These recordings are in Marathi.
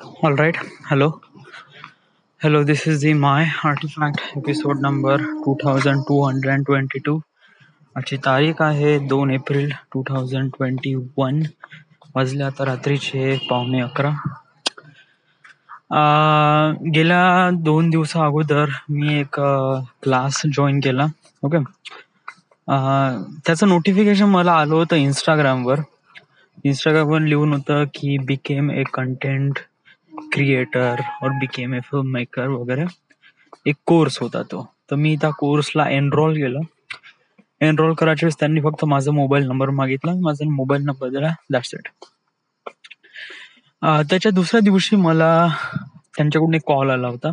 All right. Hello. Hello. This is the My Artifact episode number 2222. आजची तारीख आहे 2 एप्रिल 2021. वाजले आता रात्रीचे 11:15. गेल्या 2 दिवसा अगोदर मी एक क्लास जॉईन केला. ओके. त्याचं नोटिफिकेशन मला आलं होतं इंस्टाग्रामवर लिहून होतं की बिकेम ए कंटेंट क्रिएटर और बिकेम ए फिल्म मेकर वगैरे एक कोर्स होता तो. तर मी त्या कोर्सला एनरोल केलं. एनरोल करायच्या वेळेस त्यांनी फक्त माझा मोबाईल नंबर मागितला. माझा मोबाईल नंबर दिला. That's it. त्याच्या दुसऱ्या दिवशी मला त्यांच्याकडून एक कॉल आला होता.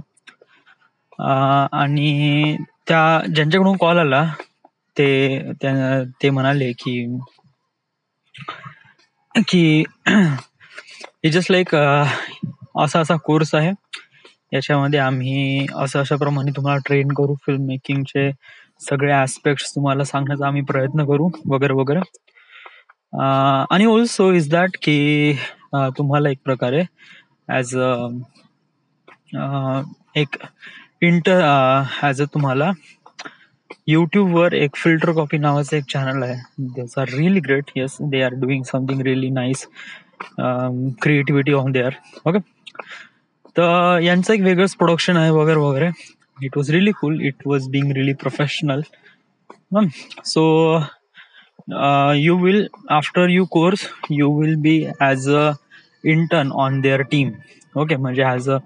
आणि ज्यांच्याकडून कॉल आला ते म्हणाले की जस्ट लाईक असा कोर्स आहे, याच्यामध्ये आम्ही अशा प्रमाणे तुम्हाला ट्रेन करू, फिल्म मेकिंगचे सगळे ऍस्पेक्ट्स तुम्हाला सांगण्याचा आम्ही प्रयत्न करू वगैरे वगैरे. आणि ऑल्सो इज दॅट की तुम्हाला एक प्रकारे ॲज तुम्हाला युट्यूबवर एक फिल्टर कॉपी नावाचं एक चॅनल आहे. That's are really great. Yes, they are doing something really nice creativity on there. Okay. तर यांचं एक वेगळंच प्रोडक्शन आहे वगैरे वगैरे. It was really cool. It was being really professional. So you will, after you course, you will be as a intern on their team. Okay. म्हणजे ॲज अ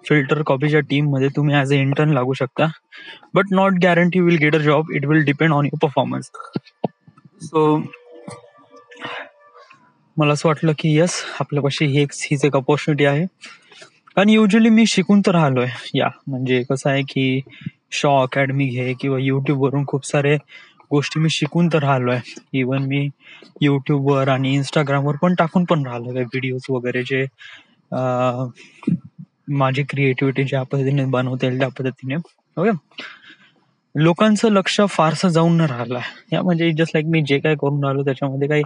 फिल्टर कॉपीच्या टीम मध्ये तुम्ही ॲज अ इंटर्न लागू शकता. But not guarantee will get a job. It will depend on your performance. So मला असं वाटलं की यस, आपल्यापाशी हीच एक अपॉर्च्युनिटी आहे. कारण युजली मी शिकून तर राहिलोय. म्हणजे कसं आहे की शॉ अकॅडमी घे किंवा युट्यूबवरून खूप सारे गोष्टी मी शिकून तर राहिलोय. इवन मी युट्यूबवर आणि इंस्टाग्रामवर पण टाकून पण राहिलो काही व्हिडिओज वगैरे, जे माझी क्रिएटिव्हिटी ज्या पद्धतीने बनवता येईल त्या पद्धतीने. ओके. लोकांचं लक्ष फारसं जाऊन न राहिलं. म्हणजे जस्ट लाईक मी जे काही करून राहिलो त्याच्यामध्ये काही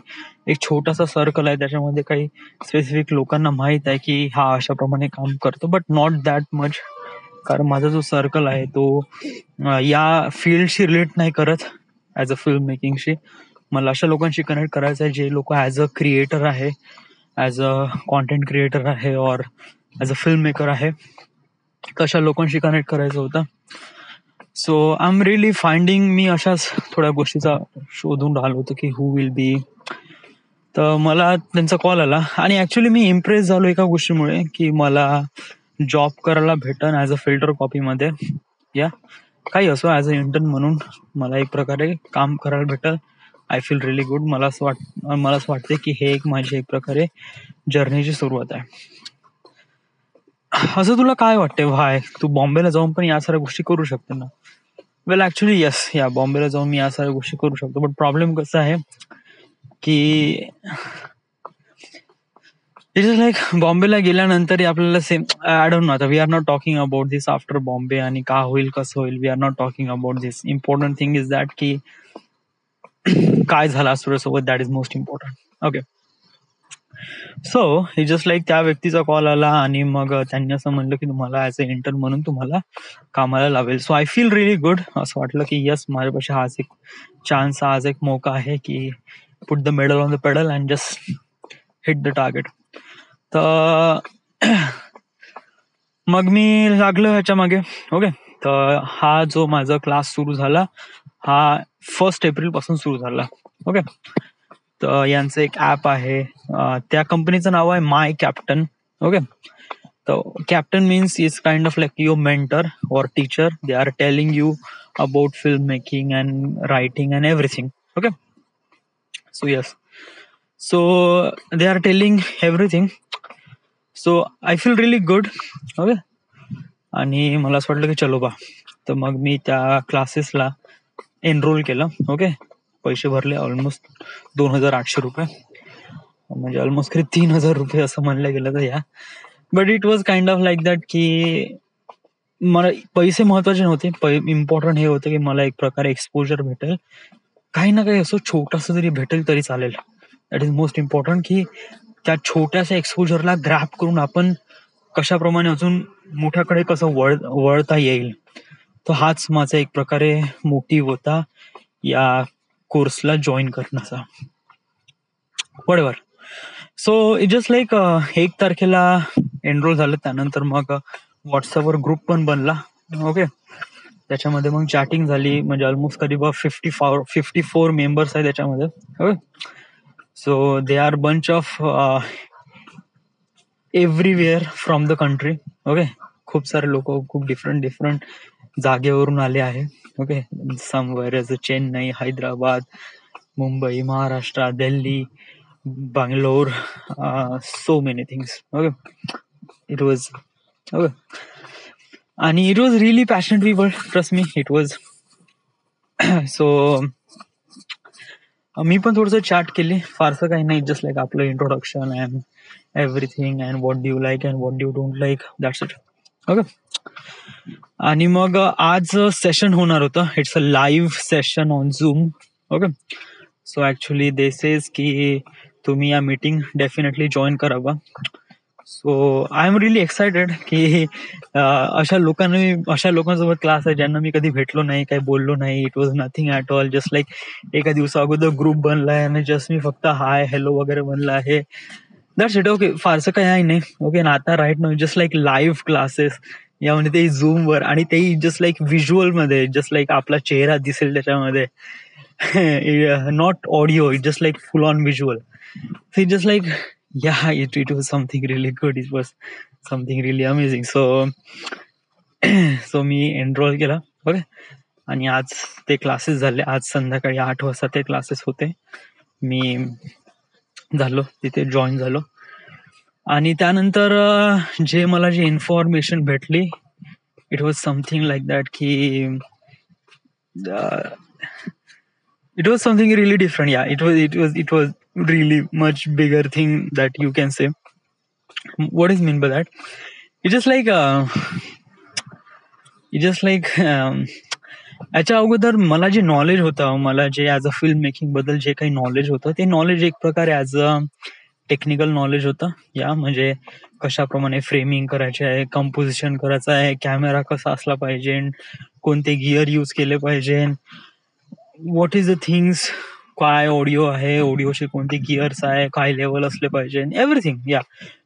एक छोटासा सर्कल आहे, त्याच्यामध्ये काही स्पेसिफिक लोकांना माहित आहे की हा अशा प्रमाणे काम करतो, बट नॉट दॅट मच. कारण माझा जो सर्कल आहे तो या फील्डशी रिलेट नाही करत. ॲज अ फिल्म मेकिंगशी मला अशा लोकांशी कनेक्ट करायचं आहे जे लोक ॲज अ क्रिएटर आहे, ॲज अ कॉन्टेंट क्रिएटर आहे, और ॲज अ फिल्म मेकर आहे. तशा लोकांशी कनेक्ट करायचं होतं. So I am really finding, मी अशाच थोड्या गोष्टीचा शोधून राहिलो होतो की हू विल बी. तर मला त्यांचा कॉल आला आणि ऍक्च्युली मी इम्प्रेस झालो एका गोष्टीमुळे की मला जॉब करायला भेटन ॲज अ फिल्टर कॉपीमध्ये. काही असो, ॲज अ इंटर्न म्हणून मला एक प्रकारे काम करायला भेटल. I feel really good. मला असं वाटते की हे माझी एक प्रकारे जर्नीची सुरुवात आहे. असं तुला काय वाटतंय भाय? तू बॉम्बेला जाऊन पण या साऱ्या गोष्टी करू शकते ना? वेल ऍक्च्युली येस, बॉम्बेला जाऊन मी या साऱ्या गोष्टी करू शकतो. बट प्रॉब्लेम कसा आहे की इट इज लाईक बॉम्बेला गेल्यानंतर आपल्याला सेम, आय डोंट नो, आता we are not talking about this after Bombay आणि का होईल कसं होईल. We are not talking about this. Important thing is that की काय झालं आज तुझ्यासोबत, that is most important. Okay. So हे जस्ट लाईक त्या व्यक्तीचा कॉल आला आणि मग त्यांनी असं म्हणलं की तुम्हाला ॲज अ इंटर्न म्हणून तुम्हाला कामाला लावेल. So I feel really good. असं वाटलं की यस, माझ्यापाशी हाच एक चान्स, आज एक मौका आहे की put the medal on the pedal and just hit the target. तर मग मी लागलो ह्याच्या मागे. ओके. तर हा जो माझा क्लास सुरू झाला हा 1 एप्रिल पासून सुरू झाला. ओके. तर यांचं एक ऍप आहे, त्या कंपनीचं नाव आहे माय कॅप्टन. ओके. तर captain means is kind of like your mentor और teacher. They are telling you about film making and writing and everything. Okay. So yes, so they are telling everything. So I feel really good. Okay. आणि मला असं वाटलं की चलो बा. तर मग मी त्या क्लासेसला एनरोल केलं. ओके. पैसे भरले ऑलमोस्ट 2,800 रुपये, म्हणजे ऑलमोस्ट 3,000 रुपये असं म्हणलं गेलं तर. But it was kind of like that की मला पैसे महत्वाचे नव्हते. इम्पॉर्टंट हे होतं की मला एक प्रकारे एक्सपोजर भेटेल, काही ना काही असं छोटंसं जरी भेटेल तरी चालेल. दॅट इज मोस्ट इम्पॉर्टंट की त्या छोट्याशा एक्सपोजरला ग्रॅप करून आपण कशाप्रमाणे अजून मोठ्याकडे कसं वळता येईल. तर हाच माझा एक प्रकारे मोटिव्ह होता या कोर्सला जॉईन करण्याचा. वॉटेव्हर. सो इट जस्ट लाईक 1 तारखेला एनरोल झालं. त्यानंतर मग व्हॉट्सअपवर ग्रुप पण बनला. ओके. त्याच्यामध्ये मग चॅटिंग झाली. म्हणजे ऑलमोस्ट करीब 54 मेंबर्स आहेत त्याच्यामध्ये. Okay. So they are bunch of everywhere from the country. Okay. खूप सारे लोक खूप डिफरंट जागेवरून आले आहे. Okay. Somewhere as Chennai, Hyderabad, Mumbai, Maharashtra, Delhi, Bangalore, so many things. Okay, it was okay, and it was really passionate people. Trust me, it was. So मी पण थोडंसं चॅट केली. फारसं काही नाही, जस्ट लाईक आपलं introduction and everything and what do you like and what do don't like, that's it. Okay. आणि मग आज सेशन होणार होतं. It's a live session on zoom. Okay. So actually they says की तुम्ही या मीटिंग डेफिनेटली जॉईन करावा. So I am really excited की अशा लोकांसोबत क्लास आहे ज्यांना मी कधी भेटलो नाही, काही बोललो नाही. It was nothing at all. Just like एका दिवसा अगोदर ग्रुप बनलाय आणि जस्ट मी फक्त हाय हॅलो वगैरे बनला आहे. That's it. ओके. फारसं काही आहे नाही. ओके. ना आता right no just like live classes यामध्ये ते झूमवर, आणि तेही जस्ट लाईक व्हिज्युअल मध्ये, जस्ट लाईक आपला चेहरा दिसेल त्याच्यामध्ये. not audio, it's just like full on visual. So it's just like, yeah, it was something really good. It was something really amazing. So me enrol केला. ओके. आणि आज ते क्लासेस झाले. आज संध्याकाळी 8 वाजता ते क्लासेस होते. मी झालो तिथे जॉईन झालो. आणि त्यानंतर जे मला जी इन्फॉर्मेशन भेटली, it was something like that की it was something really different. Yeah, it was really much bigger thing that you can say. What is mean by that? It's just like याच्या अगोदर मला जे नॉलेज होतं, मला जे ऍज अ फिल्म मेकिंग बद्दल जे काही नॉलेज होतं, ते नॉलेज एक प्रकारे ऍज अ टेक्निकल नॉलेज होतं. या म्हणजे कशाप्रमाणे फ्रेमिंग करायचे आहे, कंपोजिशन करायचं आहे, कॅमेरा कसा असला पाहिजे, कोणते गिअर यूज केले पाहिजे, व्हॉट इज द थिंग्स, काय ऑडिओ आहे, ऑडिओचे कोणते गिअर्स आहे, काय लेवल असले पाहिजे, एव्हरीथिंग. या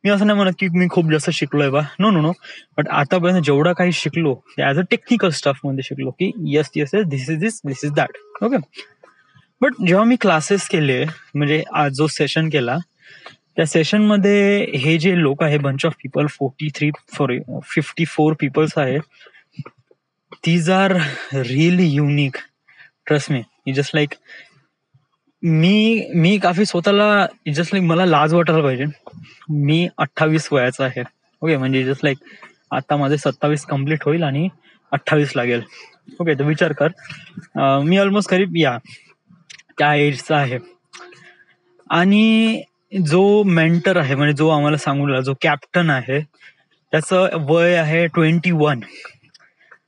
मी असं नाही म्हणत की मी खूप जास्त शिकलोय बा, नो. बट आतापर्यंत जेवढं काही शिकलो ते ऍज अ टेक्निकल स्टाफ मध्ये शिकलो की yes this is that. Okay. But जेव्हा मी क्लासेस केले, म्हणजे आज जो सेशन केला, त्या सेशन मध्ये हे जे लोक आहे, बंच ऑफ पीपल, 54 पीपल्स आहे, these are really unique. Trust me. Just like मी काफी स्वतःला, जस्ट लाईक मला लाज वाटायला पाहिजे. मी 28 वयाचा आहे. ओके. म्हणजे जस्ट लाईक आता माझे 27 कम्प्लीट होईल आणि 28 लागेल. ओके. तर विचार कर, मी ऑलमोस्ट करीब त्या एजचा आहे. आणि जो मेंटर आहे, म्हणजे जो आम्हाला सांगून राहिला, जो कॅप्टन आहे, त्याचं वय आहे 21.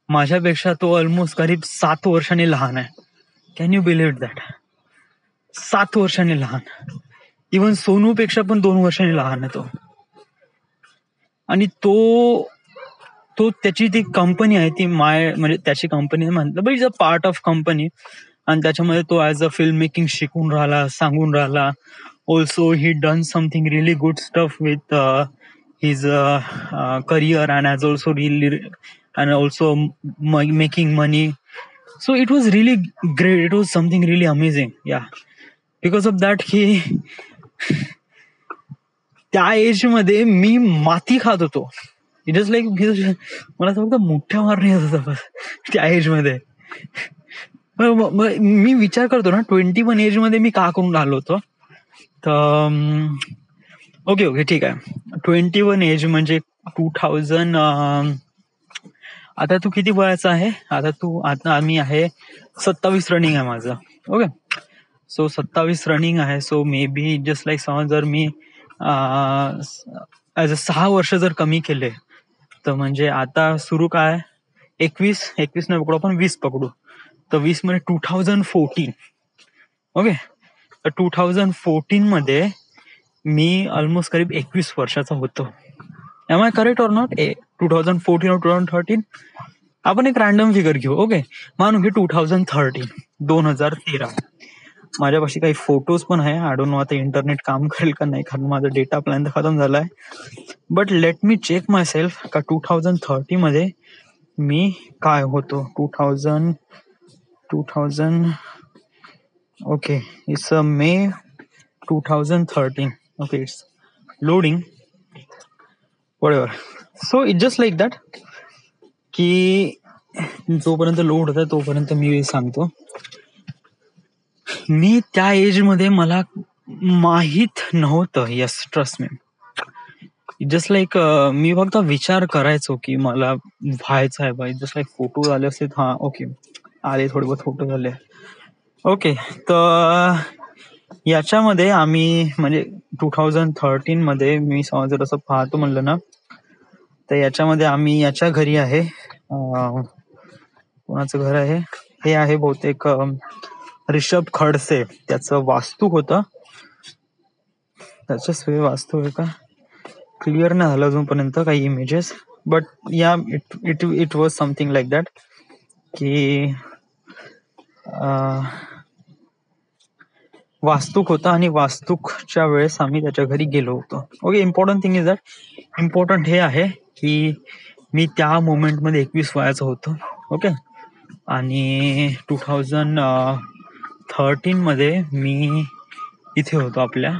माझ्यापेक्षा तो ऑलमोस्ट करीब 7 वर्षांनी लहान आहे. Can you believe that? 7 वर्षांनी लहान. इव्हन सोनूपेक्षा पण 2 वर्षांनी लहान आहे तो. आणि तो त्याची ती कंपनी आहे, ती म्हणजे त्याची कंपनी म्हणतात, but is a part of company. आणि त्याच्यामध्ये तो ऍज अ फिल्म मेकिंग शिकून राहिला, सांगून राहिला. Also he done something really good stuff with his career and as also really and also making money. So it was really great. It was something really amazing. Yeah. Because of that, त्या एज मध्ये मी माती खात होतो. इट इज लाईक मला फक्त मोठ्या मारणे येत होता बस त्या एज मध्ये. मी विचार करतो ना, 21 एज मध्ये मी का करून राहिलो होतो. तर ओके ठीक आहे. 21 एज म्हणजे 2000. आता तू किती वयाचा आहे? आता आम्ही आहे 27 रनिंग आहे माझं. ओके. सो 27 रनिंग आहे. So may be just like समज जर मी ऍज अ 6 वर्ष जर कमी केले, तर म्हणजे आता सुरू काय 21 न पकडू आपण, 20 पकडू, तर 20 मध्ये 2014. ओके. तर 2014 मध्ये मी ऑलमोस्ट करीब 21 वर्षाचा होतो. Am I correct or not? 2014 और 2013? आपण एक रॅन्डम फिगर घेऊ. ओके, मानू घे 2013. माझ्यापाशी काही फोटोज पण आहे. आय डोंट नो आता इंटरनेट काम करेल का नाही, कारण माझा डेटा प्लॅन तर खतम झालाय. But let me check myself का 2030 मध्ये मी काय होतो. 2000 okay, it's May 2013. Okay, it's loading. whatever. So it's just like that की जोपर्यंत लोड होता तोपर्यंत मी सांगतो. मी त्या एज मध्ये मला माहित नव्हतं. Yes, trust me. Just like मी फक्त विचार करायचो की मला व्हायचं आहे बाई. जस्ट लाईक फोटो आले असते. हा ओके, आले थोडे बहुत फोटो झाले. ओके, तर याच्यामध्ये आम्ही म्हणजे 2013 मध्ये मी जर असं पाहतो म्हणलं ना, तर याच्यामध्ये आम्ही याच्या घरी आहे. कोणाचं घर आहे हे? आहे बहुतेक रिषभ खडसे. त्याचं वास्तू होतं. त्याच वास्तू आहे का क्लिअर नाही झालं अजूनपर्यंत काही इमेजेस. बट या it was something like that की वास्तूक होता आणि वास्तूकच्या वेळेस आम्ही त्याच्या घरी गेलो होतो. Okay, important thing is that, important हे आहे की मी त्या मोमेंटमध्ये 21 वयाचं होतो. ओके, आणि 2013 मध्ये मी इथे होतो आपल्या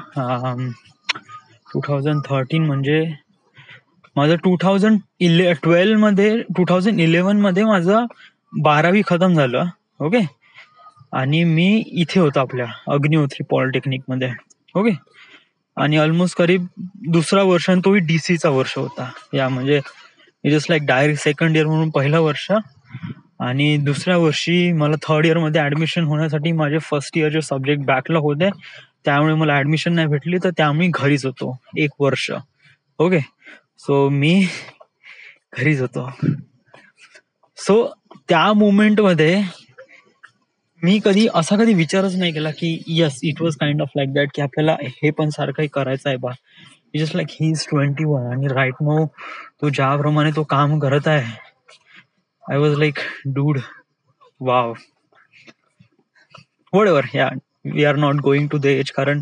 2013 म्हणजे माझं 2011 मध्ये माझं 12वी खतम झालं. ओके, आणि मी इथे होतो आपल्या अग्निहोत्री पॉलिटेक्निक मध्ये. ओके, आणि ऑलमोस्ट करीब दुसरा वर्ष आणि तोही डीसीचा वर्ष होता. या म्हणजे just like direct second year म्हणून पहिलं वर्ष, आणि दुसऱ्या वर्षी मला थर्ड इयर मध्ये ऍडमिशन होण्यासाठी माझे फर्स्ट इयरचे सब्जेक्ट बॅकलॉग होते, त्यामुळे मला ऍडमिशन नाही भेटली. तर त्यामुळे घरीच होतो 1 वर्ष. ओके, सो मी घरीच होतो. सो त्या मोमेंट मध्ये मी कधी विचारच नाही केला की yes, it was kind of like that की आपल्याला हे पण सारखं करायचं आहे बा. जस्ट लाईक ही इज 21 आणि राईट नो तो ज्याप्रमाणे तो काम करत आहे, I was like dude wow. Whatever, yeah we are not going to the age, कारण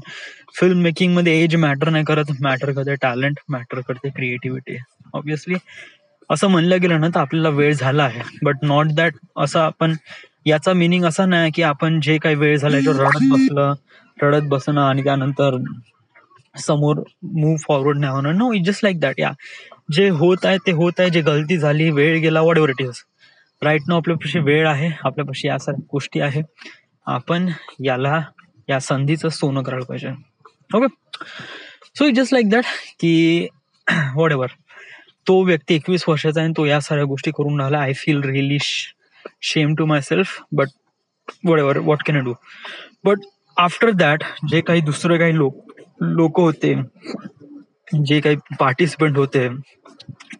फिल्म मेकिंग मध्ये एज मॅटर नाही करत. मॅटर करते टॅलेंट, मॅटर करते क्रिएटिव्हिटी. ऑब्विसली असं म्हणलं गेलं ना तर आपल्याला वेळ झाला आहे, बट नॉट दॅट असं आपण याचा मिनिंग असा नाही की आपण जे काही वेळ झाला रडत बसणं आणि त्यानंतर समोर मूव्ह फॉरवर्ड नाही होणार. No, it just like that. या जे होत आहे ते होत आहे, जे गलती झाली, वेळ गेला, whatever it is, right now आपल्यापाशी वेळ आहे, आपल्यापाशी या साऱ्या गोष्टी आहे. आपण या संधीचं सोनं करायला पाहिजे. Okay, so it just like that की व्हॉट एव्हर, तो व्यक्ती 21 वर्षाचा आहे आणि तो या साऱ्या गोष्टी करून राहिला. I feel really shame to myself, but whatever, what can I do. But after that जे काही दुसरे काही लोक होते, जे काही पार्टिसिपेंट होते,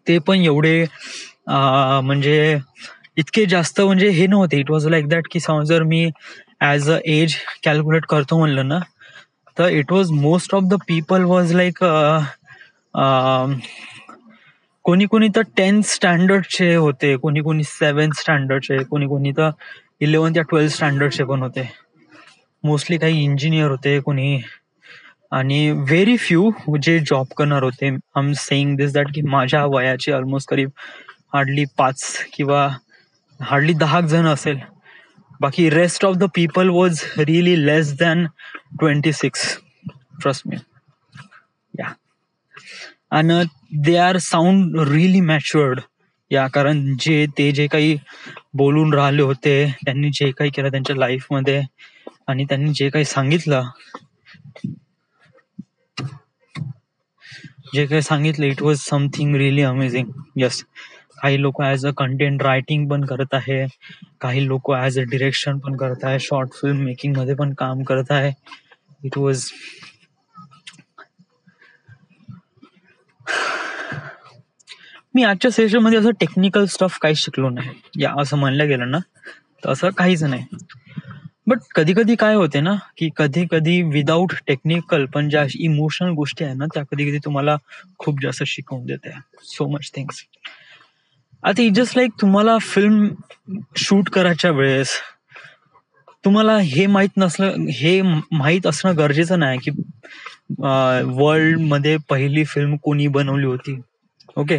ते पण एवढे म्हणजे इतके जास्त म्हणजे हे नव्हते. इट वॉज लाईक दॅट की समज जर मी ॲज अ एज कॅल्क्युलेट करतो म्हणलं ना, तर it was most of the people was like कोणी तर 10th स्टँडर्डचे होते, कोणी 7th स्टँडर्डचे, कोणी तर 11th या 12th स्टँडर्डचे पण होते. मोस्टली काही इंजिनियर होते कोणी, आणि व्हेरी फ्यू जे जॉब करणार होते. I am saying this that की माझ्या वयाचे ऑलमोस्ट करीब हार्डली 5 किंवा हार्डली 10 जण असेल. बाकी rest of the people was really less than 26. Trust me. या, आणि they are sound really matured. या, कारण जे काही बोलून राहिले होते, त्यांनी जे काही केलं त्यांच्या लाईफमध्ये, आणि त्यांनी जे काही सांगितलं, it was something really amazing. Yes, काही लोक ॲज अ कंटेंट रायटिंग पण करत आहे, काही लोक ॲज अ डिरेक्शन पण करत आहे, शॉर्ट फिल्म मेकिंग मध्ये पण काम करत आहे. इट वॉज मी आजच्या सेशनमध्ये असं टेक्निकल स्टफ काही शिकलो नाही. या असं म्हणलं गेलं ना तर असं काहीच नाही. बट कधी कधी काय होते ना, की कधी कधी विदाऊट टेक्निकल पण ज्या इमोशनल गोष्टी आहे ना, त्या कधी कधी तुम्हाला खूप जास्त शिकवून देते. So much things. आता इट जस्ट लाईक तुम्हाला फिल्म शूट करायच्या वेळेस तुम्हाला हे माहित नसलं, हे माहित असणं गरजेचं नाही की वर्ल्ड मध्ये पहिली फिल्म कोणी बनवली होती. ओके,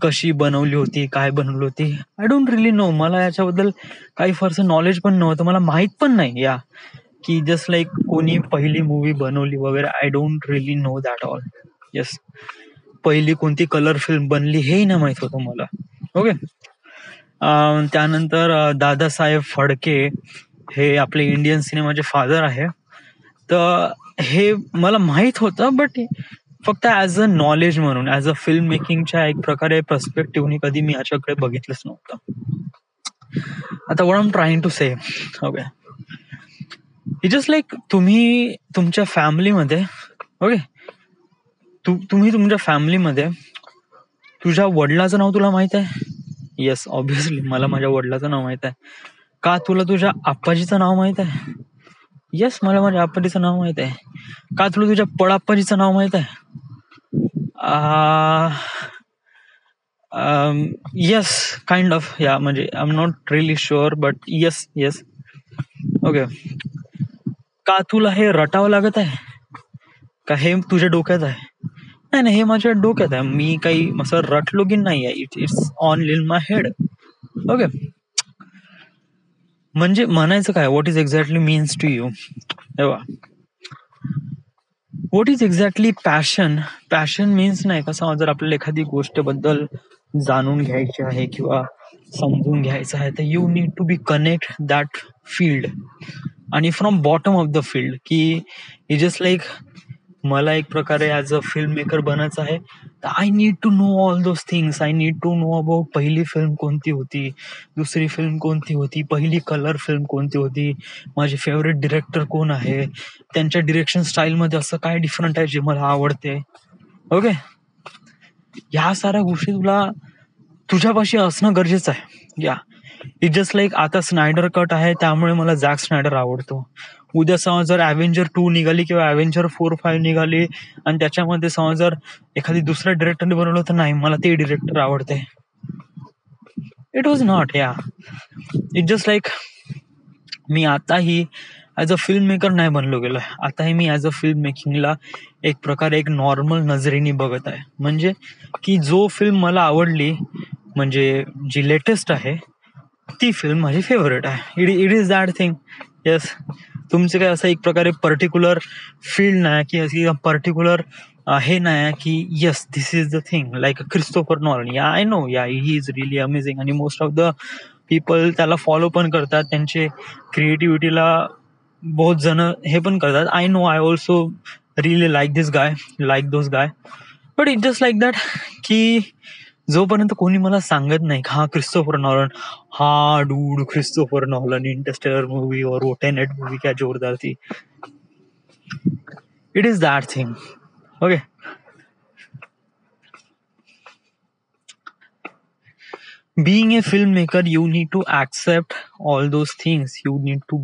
कशी बनवली होती, काय बनवली होती, आय डोंट रिली नो. मला याच्याबद्दल काही फारसं नॉलेज पण नव्हतं, मला माहित पण नाही या की जस्ट लाईक कोणी पहिली मूवी बनवली वगैरे. I don't relief know that all. Yes, पहिली कोणती कलर फिल्म बनली हेही नाही माहित होतं मला. ओके. त्यानंतर दादासाहेब फडके हे आपले इंडियन सिनेमाचे फादर आहे. तर हे मला माहित होतं, बट फक्त ऍज अ नॉलेज म्हणून, ऍज अ फिल्म मेकिंगच्या एक प्रकारे पर्स्पेक्टिव्हनी कधी मी याच्याकडे बघितलंच नव्हतं. आता what I am trying to say, okay, it just like तुम्ही तुमच्या फॅमिलीमध्ये, ओके, तुम्ही तुमच्या फॅमिलीमध्ये तुझ्या वडिलाचं नाव तुला माहित आहे? येस, ऑब्व्हियसली मला माझ्या वडिलाचं नाव माहित आहे. का तुला तुझ्या आप्पाजीचं नाव माहित आहे? येस, मला माझ्या आप्पाजीचं नाव माहित आहे. का तुला तुझ्या पडाप्पाजीचं नाव माहित आहे? येस, काइंड ऑफ, या, म्हणजे I am not really sure, but yes yes. Okay. का तुला हे रटावं लागत आहे? का हे तुझ्या डोक्यात आहे? नाही नाही, हे माझ्या डोक्यात आहे, मी काही असं रटलो की नाही आहे. It's on in my head. Okay. म्हणजे म्हणायचं काय, what is exactly means to you. What is exactly passion. Passion means नाही का, जर आपल्याला एखादी गोष्ट बद्दल जाणून घ्यायची आहे किंवा समजून घ्यायचं आहे, तर you need to be connect that field, आणि from bottom of the field. की इट जस्ट लाईक मला एक प्रकारे ऍज अ फिल्म मेकर बनायचं आहे, तर I need to know all those things. I need to know about पहिली फिल्म कोणती होती, दुसरी फिल्म कोणती होती, पहिली कलर फिल्म कोणती होती, माझे फेवरेट डिरेक्टर कोण आहे, त्यांच्या डिरेक्शन स्टाईलमध्ये असं काय डिफरंट आहे जे मला आवडते. ओके, ह्या साऱ्या गोष्टी तुला तुझ्यापाशी असणं गरजेचं आहे. या, इट जस्ट लाईक आता स्नायडर कट आहे त्यामुळे मला झॅक स्नायडर आवडतो. उद्या समज जर अव्हेंजर 2 निघाली किंवा अव्हेंजर 4-5 निघाली आणि त्याच्यामध्ये समज जर एखादी दुसऱ्या डिरेक्टरने बनवलं, तर नाही, मला ते डिरेक्टर आवडते. इट वॉज नॉट, या, इट जस्ट लाईक मी आताही ऍज अ फिल्म मेकर नाही बनलो गेलोय. आताही मी ऍज अ फिल्म मेकिंगला एक प्रकारे एक नॉर्मल नजरेने बघत आहे. म्हणजे की जो फिल्म मला आवडली, म्हणजे जी लेटेस्ट आहे, ती फिल्म माझी फेवरेट आहे. It is that thing. Yes, तुमचे काय असं एक प्रकारे पर्टिक्युलर फील्ड नाही की अशी पर्टिक्युलर हे नाही की yes this is the thing, like Christopher Nolan. या, आय नो, या, ही इज रिअली अमेझिंग, आणि मोस्ट ऑफ द पीपल त्याला फॉलो पण करतात, त्यांचे क्रिएटिव्हिटीला बहुत जण हे पण करतात. I know, I also really like this guy, like those guy. But it just like that की जोपर्यंत कोणी मला सांगत नाही हा क्रिस्टोफर नॉलन, हा dude Christopher Nolan, Interstellar movie और वो टेनेट मूवी क्या जोरदार थी. It is that thing. Okay. Being a filmmaker, you need to accept all those things. You need to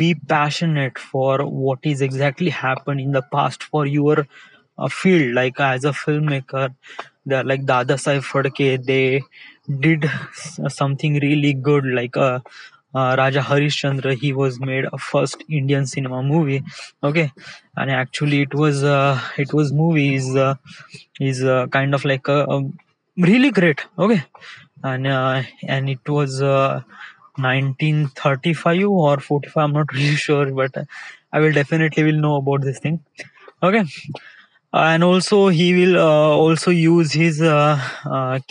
be passionate for what is exactly happened in the past for your field. Like as a filmmaker, they're like Dada Sai Phadke, they did something really good, like Raja Harishchandra. He was made a first Indian cinema movie. Okay. And actually it was movie is kind of like a really great. Okay. And it was 1935 or 45, I'm not really sure, but I will definitely will know about this thing. Okay. And also he will also use his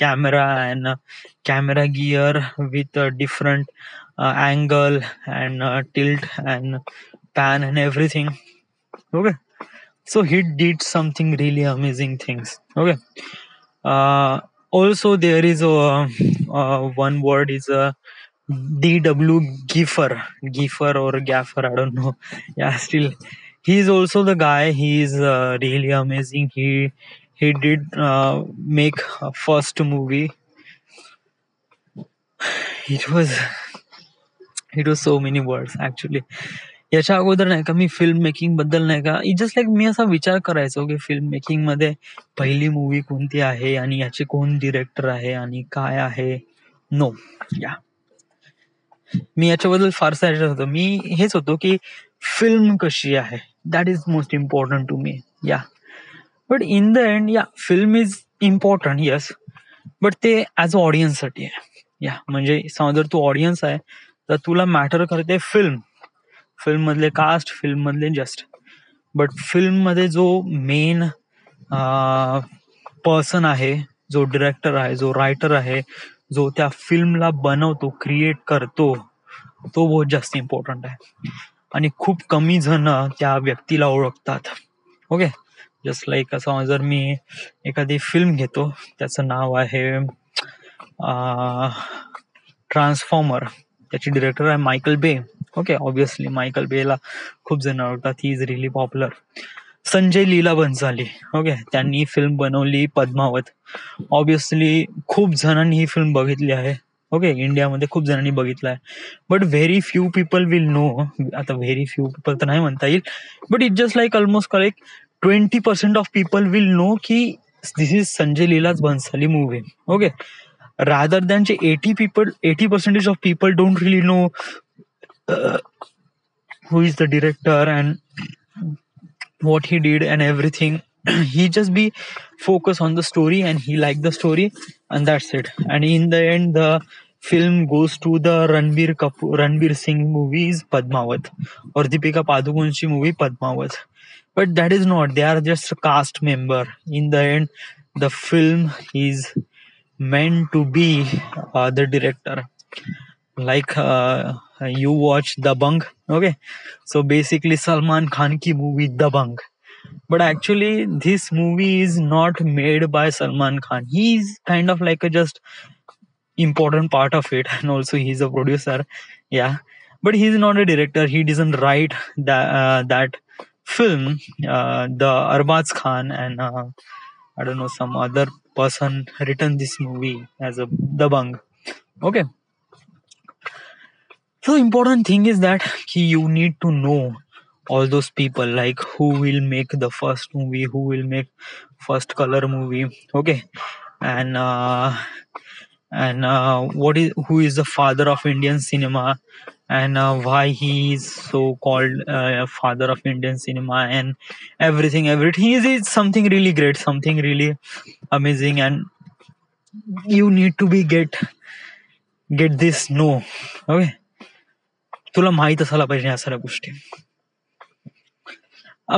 camera and camera gear with a different angle and tilt and pan and everything. Okay. So he did something really amazing things. Okay. uh, Also there is one word is DW Giffer or Gaffer, I don't know. Yeah, still he is also the guy. He is really amazing. He did make a first movie. It was it was so many words actually. याच्या अगोदर नाही का मी फिल्म मेकिंग बद्दल नाही का इट जस्ट लाईक मी असा विचार करायचो की फिल्म मेकिंग मध्ये पहिली मूवी कोणती आहे आणि याचे कोण डिरेक्टर आहे आणि काय आहे. नो, या मी याच्याबद्दल फारसा ह्याच्यात होतो. मी हेच होतो की फिल्म कशी आहे, that is most important to me. Yeah but in the end yeah film is important yes, but ते ऍज अ ऑडियन्ससाठी आहे. या म्हणजे समजा जर तू ऑडियन्स आहे तर तुला मॅटर करते फिल्म, फिल्म मधले कास्ट, फिल्म मधले जस्ट. बट फिल्म मध्ये जो मेन पर्सन आहे, जो डिरेक्टर आहे, जो रायटर आहे, जो त्या फिल्मला बनवतो, क्रिएट करतो, तो बहुत जास्त इम्पॉर्टंट आहे. आणि खूप कमी जण त्या व्यक्तीला ओळखतात. ओके, जस्ट लाईक असं जर मी एखादी फिल्म घेतो, त्याचं नाव आहे ट्रान्सफॉर्मर, त्याची डिरेक्टर आहे मायकल बे. ओके, ऑब्विसली मायकल बेला खूप जण ओळखतात, he is really popular. Sanjay Leela Bhansali, okay, त्यांनी फिल्म बनवली पद्मावत. ऑब्विसली खूप जणांनी ही फिल्म बघितली आहे. ओके, इंडियामध्ये खूप जणांनी बघितलं आहे. But very few people will know, आता व्हेरी फ्यू पीपल तर नाही म्हणता येईल, but it just like almost correct 20% of people will know की दिस इज संजय लीलाच Bhansali movie. Okay, rather than 80% of people don't really know who is the director and what he did and everything. He just be focus on the story and he liked the story and that's it. And in the end the film goes to the Ranbir Singh movies Padmavat or Deepika Padukone's movie Padmavat. But that is not, they are just a cast member. In the end the film is meant to be the director. Like you watch Dabangg, okay, so basically Salman Khan ki movie Dabangg, but actually this movie is not made by Salman Khan. He is kind of like a just important part of it and also he's a producer. Yeah, but he's not a director. He doesn't write that film. The Arbaz Khan and I don't know, some other person written this movie as a Dabangg. Okay. So the important thing is that you need to know all those people, like who will make the first movie, who will make first color movie. Okay. And who is the father of Indian cinema and why he is so called father of Indian cinema and everything is something really great, something really amazing, and you need to be get this know. Okay, तुला माहित असायला पाहिजे या सगळ्या गोष्टी.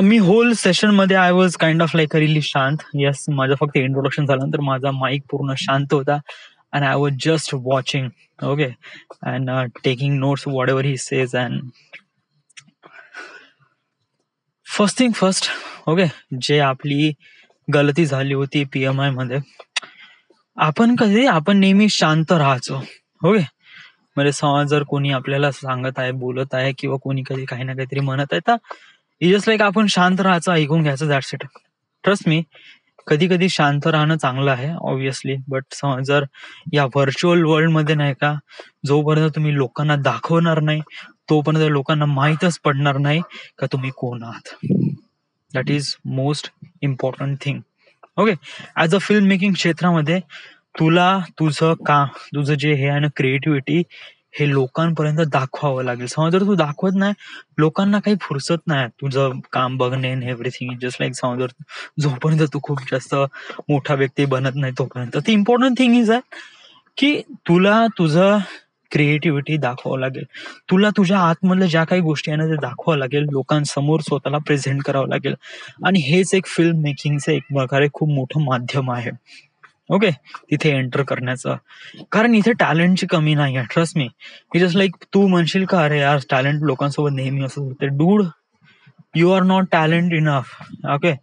मी होल सेशन मध्ये I was kind of like really शांत. येस, माझं फक्त इंट्रोडक्शन झाल्यानंतर माझा माईक पूर्ण शांत होता and I was just watching, okay, and taking notes whatever he says. And first thing first, okay, जे आपली गलती झाली होती PMI मध्ये, आपण नेहमी शांत राहायचो. ओके, म्हणजे समज जर कोणी आपल्याला सांगत आहे, बोलत आहे किंवा कोणी कधी काही ना काहीतरी म्हणत आहे तर जस्ट लाईक आपण शांत राहायचं, ऐकून घ्यायचं, दॅट्स इट. ट्रस्ट मी, कधी कधी शांत राहणं चांगलं आहे ऑब्विसली, बट समज जर या व्हर्च्युअल वर्ल्ड मध्ये नाही का, जोपर्यंत तुम्ही लोकांना दाखवणार नाही तोपर्यंत लोकांना माहीतच पडणार नाही का तुम्ही कोण आहात. That is most important thing. Okay, as a film making क्षेत्रामध्ये तुला तुझं जे हे आहे ना, क्रिएटिव्हिटी, हे लोकांपर्यंत दाखवावं लागेल. समज जर तू दाखवत नाही, लोकांना काही फुरसत नाही तुझं काम बघणे एव्हरीथिंग. जस्ट लाईक समज जर जोपर्यंत तू खूप जास्त मोठा व्यक्ती बनत नाही तोपर्यंत. ती इम्पॉर्टंट थिंग इज की तुला तुझं क्रिएटिव्हिटी दाखवावं लागेल, तुला तुझ्या आतमधल्या ज्या काही गोष्टी आहे ना ते दाखवावं लागेल, लोकांसमोर स्वतःला प्रेझेंट करावं लागेल. आणि हेच एक फिल्म मेकिंगचं एक प्रकारे खूप मोठं माध्यम आहे. ओके, तिथे एंटर करण्याचं, कारण इथे टॅलेंटची कमी नाही आहे. ट्रस्ट मी, जस्ट लाईक तू म्हणशील का अरे यार टॅलेंट लोकांसोबत नेहमी असं होते. Dude, you are not talent enough. Okay,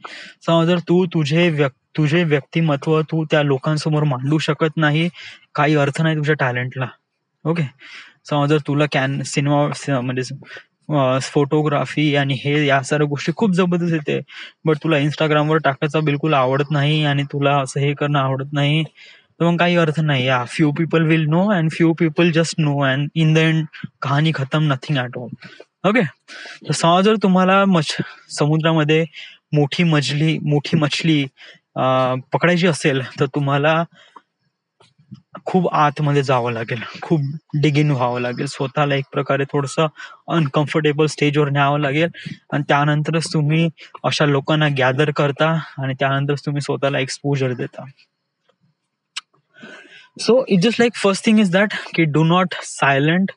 समज जर तू तुझे व्यक्तिमत्व तू त्या लोकांसमोर मांडू शकत नाही, काही अर्थ नाही तुझ्या टॅलेंटला. ओके, समज जर तुला सिनेमा म्हणजे फोटोग्राफी आणि हे या साऱ्या गोष्टी खूप जबरदस्त येते, बट तुला इंस्टाग्रामवर टाकायचं बिलकुल आवडत नाही आणि तुला असं हे करणं आवडत नाही, तर मग काही अर्थ नाही. Yeah few people will know and few people just know and in the end कहाणी खतम, नथिंग ॲट ऑल. ओके. तर समजा जर तुम्हाला समुद्रामध्ये मोठी मछली पकडायची असेल तर तुम्हाला खूप आतमध्ये जावं लागेल, खूप डिगिन व्हावं लागेल, स्वतःला एक प्रकारे थोडंसं अनकम्फर्टेबल स्टेजवर न्यावं लागेल आणि त्यानंतरच तुम्ही अशा लोकांना गॅदर करता आणि त्यानंतरच तुम्ही स्वतःला एक्सपोजर देता. So it just like first thing is that की do not silent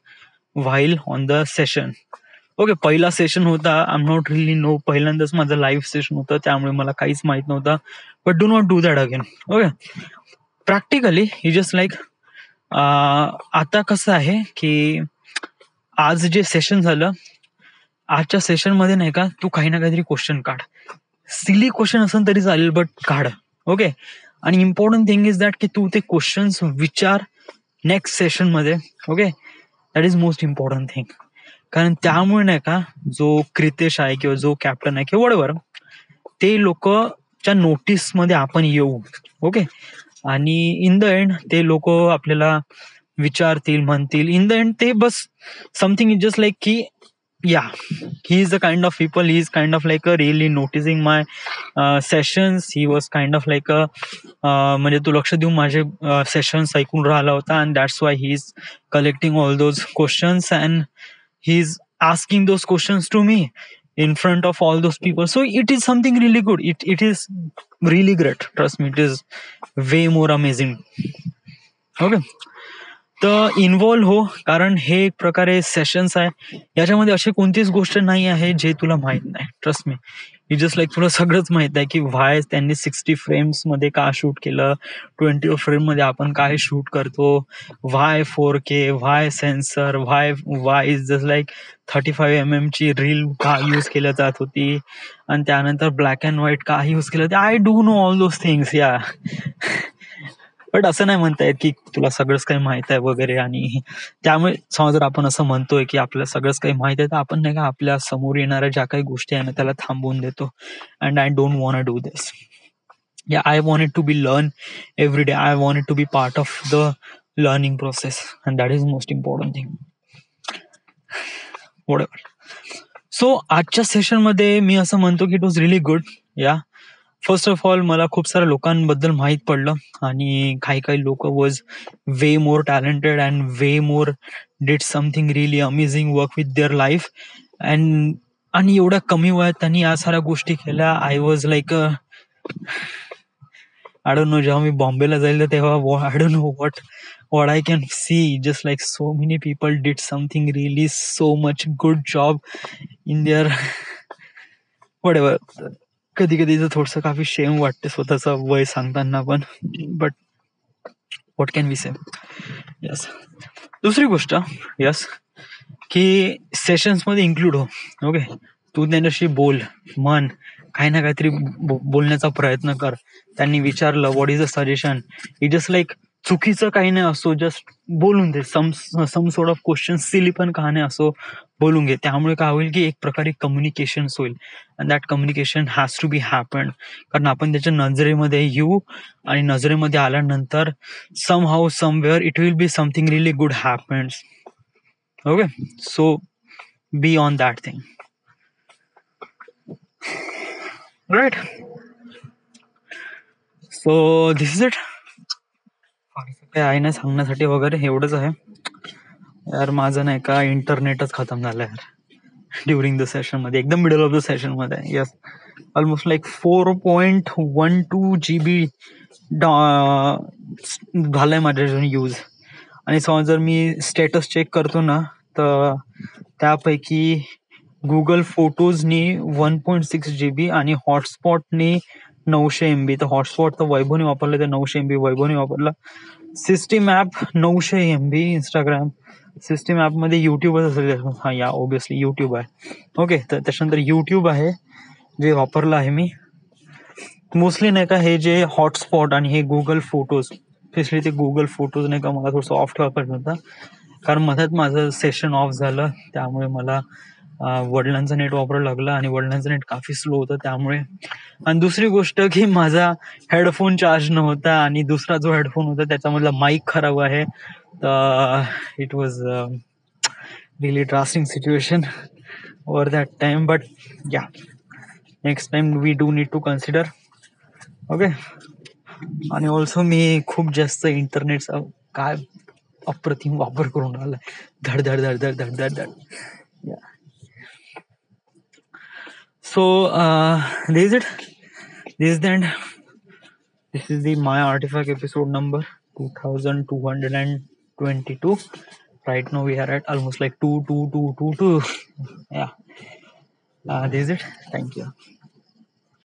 while on the session. Okay, पहिला सेशन होता, I am not really know, पहिल्यांदाच माझं लाईव्ह सेशन होतं त्यामुळे मला काहीच माहित नव्हतं. But do not do that again. Okay, practically he just like आता कसं आहे की आज जे सेशन झालं, आजच्या सेशन मध्ये नाही का तू काही ना काहीतरी क्वेश्चन काढ, सिली क्वेश्चन असेल तरी चालेल बट काढ. ओके, आणि इम्पॉर्टंट थिंग इज दॅट की तू ते क्वेश्चन्स विचार नेक्स्ट सेशन मध्ये. Okay, that is most important thing. कारण त्यामुळे नाही का जो क्रितेश आहे किंवा जो कॅप्टन आहे किंवा वडवर, ते लोकच्या नोटीस मध्ये आपण येऊ. ओके, आणि इन द एंड ते लोक आपल्याला विचारतील, म्हणतील. इन द एंड ते बस समथिंग इज जस्ट लाईक की या he is the kind of people, he is kind of like a really noticing my sessions. He was kind of like a म्हणजे तू लक्ष देऊन माझे सेशन्स ऐकून राहिला होता and that's why he is collecting all those questions and he is asking those questions to me in front of all those people. So it is something really good. It is really great. Trust me, it is way more amazing. Okay, तर इन्व्हॉल्व हो, कारण हे एक प्रकारे सेशन्स आहे, याच्यामध्ये अशी कोणतीच गोष्ट नाही आहे जे तुला माहित नाही. Trust me, it just like तुला सगळंच माहित आहे की व्हाय त्यांनी 60 फ्रेम्स मध्ये का शूट केलं, 20 फ्रेम मध्ये आपण काय शूट करतो, why 4K, why sensor, why is just like 35mm ची रील का यूज केल्या जात होती आणि त्यानंतर ब्लॅक अँड व्हाईट का यूज केलं. I do no all those things या. बट असं नाही म्हणता येत की तुला सगळंच काही माहित आहे वगैरे. आणि त्यामुळे समजा जर आपण असं म्हणतोय की आपल्याला सगळंच काही माहित आहे तर आपण नाही का आपल्या समोर येणाऱ्या ज्या काही गोष्टी आहे ना त्याला थांबवून देतो. And I don't want to do this. Yeah I wanted to be learn every day. I wanted to be part of the learning process and that is most important thing. Whatever. So आजच्या सेशन मध्ये मी असं म्हणतो की it was really good. Yeah first of all मला खूप साऱ्या लोकांबद्दल माहीत पडलं आणि काही लोक was way more talented and way more did something really amazing work with their life. And आणि एवढ्या कमी वयात त्यांनी या साऱ्या गोष्टी केल्या. I was like I don't no, जेव्हा मी बॉम्बेला जाईल तेव्हा I don't no what I can see, just like so many people did something really so much good job in their whatever. कधी कधी तर थोडस काफी शेम वाटते स्वतःचं वय सांगताना पण, but what can we say. Yes, दुसरी गोष्ट यस की सेशन्स मध्ये इन्क्लूड हो. ओके, तू त्यांच्याशी बोल, म्हण, काही ना काहीतरी बोलण्याचा प्रयत्न कर. त्यांनी विचारलं what is a suggestion, it just like चुकीचं काही नाही असो, जस्ट बोलून दे. Some sort of question silly पण का नाही असो, बोलून घे. त्यामुळे काय होईल की एक प्रकारे कम्युनिकेशन होईल and that communication has to be happen. कारण आपण त्याच्या नजरेमध्ये येऊ आणि नजरेमध्ये आल्यानंतर somehow somewhere it will be something really good happens. Okay, so be on that thing. Right, so this is it. काय आहे ना सांगण्यासाठी वगैरे, एवढंच आहे यार. माझं नाही का इंटरनेटच खतम झालं यार ड्युरिंग द सेशन मध्ये, एकदम मिडल ऑफ द सेशन मध्ये. यस, ऑलमोस्ट लाईक 4.12 GB झालंय माझ्या यूज. आणि समजा जर मी स्टेटस चेक करतो ना तर त्यापैकी गुगल फोटोजनी 1.6 GB आणि हॉटस्पॉटनी 900 MB. तर हॉटस्पॉट तर वैभवने वापरलं, तर 900 MB वैभवने वापरला. System app 900 MB. Instagram system app मध्ये युट्यूबच असेल. हा या ओबियसली युट्यूब आहे. ओके, तर त्याच्यानंतर युट्यूब आहे जे वापरलं आहे मी मोस्टली. नाही का हे जे हॉटस्पॉट आणि हे गुगल फोटोज, स्पेशली ते गुगल फोटोज नाही का मला थोडंसं ऑफ ठेवायला होता कारण मधात माझं सेशन ऑफ झालं, त्यामुळे मला वडिलांचं नेट वापरायला लागलं आणि वडिलांचं नेट काफी स्लो होतं त्यामुळे. आणि दुसरी गोष्ट की माझा हेडफोन चार्ज नव्हता आणि दुसरा जो हेडफोन होता त्याच्यामधला माईक खराब आहे. तर it was really drastic situation over that time. But yeah, next time we do need to consider. Okay. आणि ऑल्सो मी खूप जास्त इंटरनेटचा काय अप्रतिम वापर करून राहिलाय. धड धड धड धड धड धड धड. So this is it. This is the end. This is the My Artifact episode number 2222. Right now we are at almost like 22222. Yeah. This is it. Thank you.